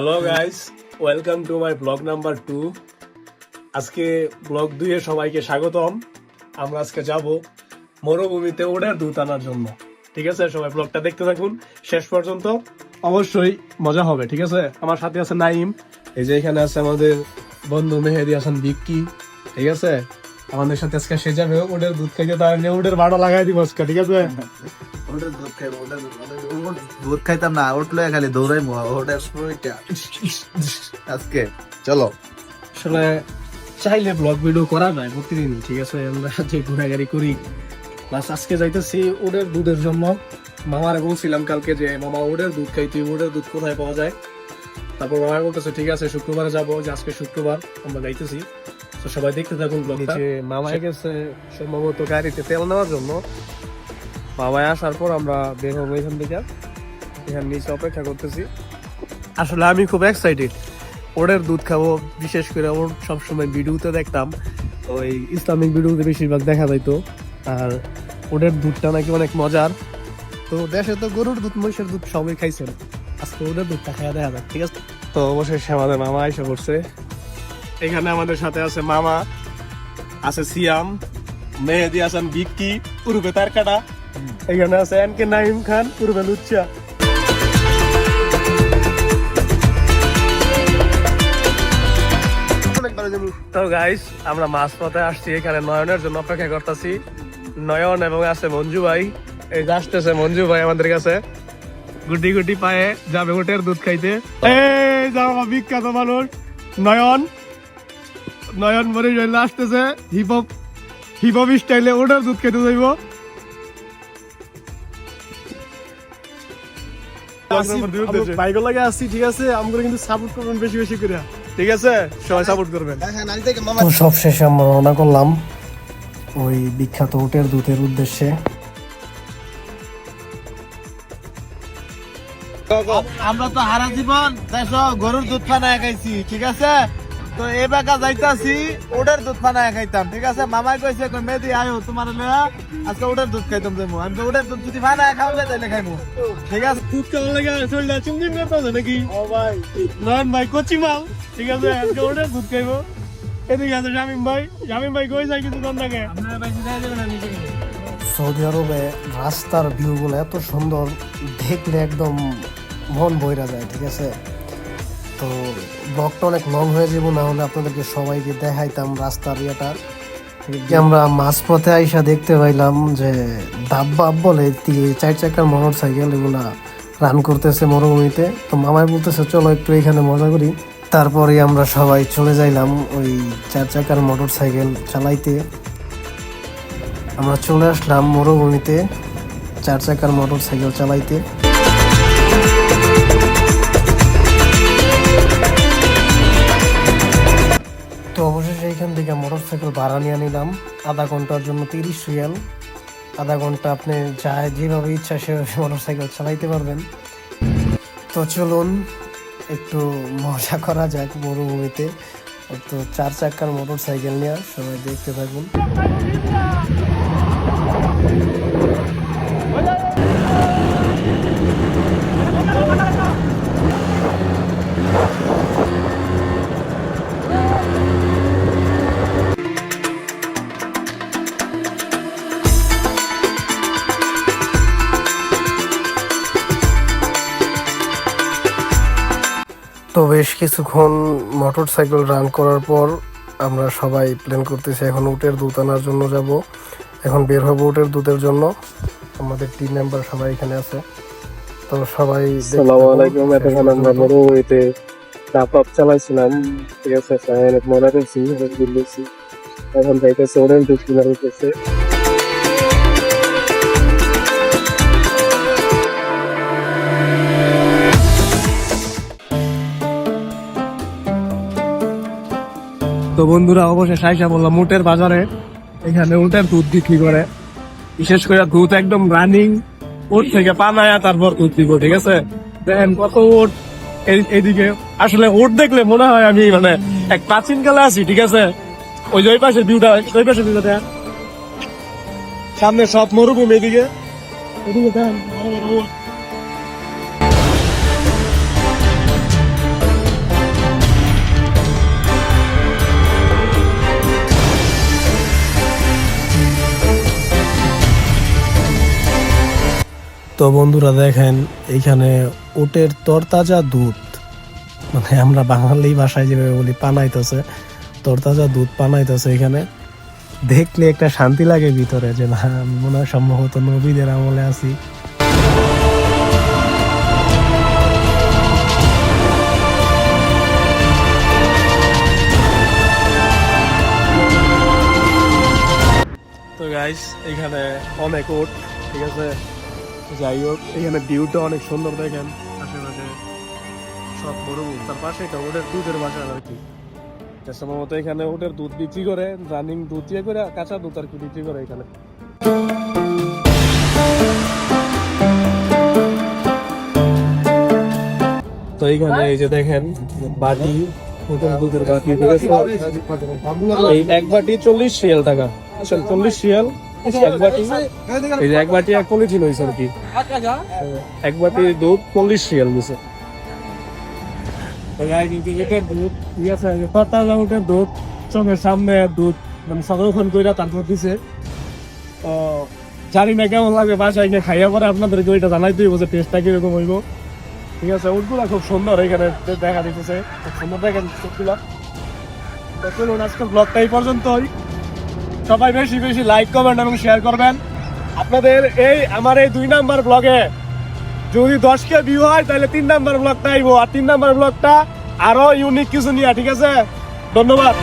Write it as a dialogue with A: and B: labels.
A: Hello guys, welcome to my blog number 2। আজকে blog 2 এ সবাইকে স্বাগতম। আমরা আজকে যাব মরুভূমিতে ওটের দুধ আনার জন্য। ঠিক আছে, সবাই ব্লগটা দেখতে থাকুন শেষ পর্যন্ত, অবশ্যই মজা হবে। ঠিক আছে, আমার সাথে আছে নাইম, এই যে এখানে আছে আমাদের বন্ধু মেহেদি হাসান বিক্কি। ঠিক আছে, আমাদের সাথে আজকে সে যাবে ওটের দুধ খাইতে, তার ওটের ভাড়া লাগাই দিব আজকে। ঠিক আছে,
B: দুধ খাইতাম না, উঠলে খালি দৌড়াইবো আজকে। চলো,
A: আসলে চাইলে ব্লগ ভিডিও করা যায় প্রতিদিন। ঠিক আছে, আমরা যে ঘোরাঘুরি করি, প্লাস আজকে যাইতেছি ওটের দুধের জন্য। মামারে বলছিলাম কালকে যে মামা ওটের দুধ খাইতে, ওটের দুধ কোথায় পাওয়া যায়। তারপর মামা বলতেছে ঠিক আছে শুক্রবারে যাবো, যে আজকে শুক্রবার আমরা যাইতেছি। তো সবাই দেখতে থাকুন ব্লগটা। মামায় গেছে সম্ভবত গাড়িতে তেল নেওয়ার জন্য। মামায় আসার পর আমরা বের হবো এখান থেকে, এখানে নিচে অপেক্ষা করতেছি। আসলে আমি খুব এক্সাইটেড ওটের দুধ খাবো, বিশেষ করে ওর সবসময় ভিডিওতে দেখতাম, ওই ইসলামিক ভিডিওতে বেশিরভাগ দেখা যাইতো। আর ওটের দুধটা নাকি অনেক মজার। তো দেশে তো গরুর দুধ, মহিষের দুধ সবাই খাইছেন, আজকে ওটের দুধটা খাইয়া দেখা যাক। ঠিক আছে, তো অবশেষে আমাদের মামা এসে পড়ছে। এখানে আমাদের সাথে আছে মামা, আছে সিয়াম, মেহেদি হাসান বিক্কি উরুবে তারকাটা, এখানে আছে এনকে নাইম খান উরুবে লুচ্চা। তো গাইস, আমরা মাঝপথে আসছি, এখানে নয়নের জন্য অপেক্ষা করতেছি। নয়ন এবং আছে মঞ্জু ভাই, এই যে আসতেছে মঞ্জু ভাই আমাদের কাছে, গুটি গুটি পায়ে যাবে ওটের দুধ খাইতে। এই যাও বিখ্যাত মানুষ নয়ন, নয়ন মরে আসতেছে হিপ হপ স্টাইলে ওটের দুধ খাইতে যাইব। বাইক লাগে আসছি, ঠিক আছে, আমরা কিন্তু সাপোর্ট করবেন বেশি বেশি করে। ঠিক আছে, সবাই সাপোর্ট করবেন। তো সব শেষে আমরা রওনা করলাম ওই বিখ্যাত ওটের দুধের উদ্দেশ্যে।
B: আমরা তো হারা জীবন দেখো গরুর দুধ পানায় খাইছি, ঠিক আছে। তো এই বাঁকা যাইতাছি ওটার দুধ পানায় খাইতাম, ঠিক আছে। মামাই কইছে মেয়েদি আয়ো তোমার লয়া আজকে ওটার দুধ খাইতাম যাবো। আমি তো ওটার দুধ যদি পানায় খাওয়ালে তাইলে খাইবো, ঠিক আছে।
A: দুধ কেমন লাগে শরীরটা চুমচিম করতে নাকি? ও ভাই নয়ন ভাই কচি মাল, ঠিক আছে, আজকে ওটার দুধ খাইবো। এদিকে আছে শামিম ভাই কই যায় কিছু কম থাকে। সৌদি আরবে রাস্তার ভিউ গুলো এত সুন্দর, দেখলে একদম মন বইরা যায়। ঠিক আছে, তো ব্লগটা অনেক লং হয়ে যাবো, না হলে আপনাদেরকে সবাইকে দেখাইতাম রাস্তার ইয়েটা। আমরা মাঝপথে আইসা দেখতে পাইলাম যে দাব্বাব বলে 4 চাকার মোটর সাইকেল এগুলা রান করতেছে মরুভূমিতে। তো মামাই বলতেছে চলো একটু এখানে মজা করি। তারপরে আমরা সবাই চলে যাইলাম ওই 4 চাকার মোটর সাইকেল চালাইতে। আমরা চলে আসলাম মরুভূমিতে 4 চাকার মোটর সাইকেল চালাইতে। তো অবশেষে এখান থেকে মোটর সাইকেল ভাড়া নিয়ে নিলাম আধা ঘন্টার জন্য 30 রিয়াল। আধা ঘন্টা আপনি যেভাবে ইচ্ছা সেভাবে মোটর সাইকেল চালাইতে পারবেন। তো চলুন একটু মজা করা যাক মরুভূমিতে। তো 4 চাকার মোটর সাইকেল নিয়ে সবাই দেখতে থাকুন। তো বেশ কিছুক্ষণ মোটর সাইকেল রান করার পর আমরা সবাই প্ল্যান করতেছি এখন উটের দুধ আনার জন্য যাব। এখন বের হবো উটের দুধের জন্য। আমাদের টিম মেম্বার সবাই এখানে আছে। তো সবাই আসসালামু আলাইকুম। এখন আমরা মরুভূমিতে চাপ চালাইছিলাম, ঠিক আছে, অনেক মজা করছি, বুঝতেছি। এখন যাইতেছে ওটের দুধ কিনা হইতেছে। তো বন্ধুরা অবশেষে আইসা বললাম উটের বাজারে। এখানে উটের দুধ বিক্রি করে, বিশেষ করে দুধ একদম রানিং উট থেকে পানায়া তারপর দুধ দিব। ঠিক আছে, দেখেন কত উট এইদিকে। আসলে উট দেখলে মনে হয় আমি মানে এক প্রাচীন কালে আছি। ঠিক আছে, ওই যে ওই পাশে ভিউটা, ওই পাশে ভিউটা সামনে সব মরুভূমি, এদিকে এদিকে দেখেন। তো বন্ধুরা দেখেন এইখানে ওটের তরতাজা দুধ, মানে আমরা বাঙালি ভাষায় যেভাবে বলি পানাইতেছে, তরতাজা দুধ পানাইতেছে এখানে। দেখলে একটা শান্তি লাগে ভিতরে, যে না মনে হয় সম্ভবত নবীদের আমলে আছি। তো গাইস এখানে অনেক ওট, ঠিক আছে, যাই হোক এখানে ভিউটা অনেক সুন্দর দেখেন, আশেপাশে সব মরুভূমি, তার পাশে একটা ওটের দুধের বাজার আর কি। সম্ভবত এখানে ওটের দুধ বিক্রি করে, রানিং দুধ দিয়ে করে কাঁচা দুধ আর কি বিক্রি করে এখানে। তো এইখানে এই যে দেখেন বাটি, ওটের দুধের বাটি, ঠিক আছে, এই এক বাটি 40 রিয়াল টাকা, 40 রিয়াল এক বাটি। এই যে এক বাটি এক পলিথিন হয়েছে আর কি, এক বাটি দুধ 40 রিয়াল দিছে। দুধ চোখের সামনে দুধ মানে সংরক্ষণ করে তারপর দিছে। তো জানি না কেমন লাগবে, বাসায় গিয়ে খাইয়া পরে আপনাদেরকে ওইটা জানাই দিব যে টেস্টটা কিরকম হইব, ঠিক আছে। উটগুলা খুব সুন্দর এখানে দেখা দিতেছে, খুব সুন্দর দেখেন সবগুলা। তো চলুন আজকের ব্লগটা এই পর্যন্তই। সবাই বেশি বেশি লাইক কমেন্ট এবং শেয়ার করবেন। আপনাদের এই আমার এই 2 নাম্বার ব্লগে যদি 10K ভিউ হয় তাহলে 3 নাম্বার ব্লগটা আইবো, আর 3 নাম্বার ব্লগটা আরো ইউনিক কিছু নিয়ে, ঠিক আছে। ধন্যবাদ।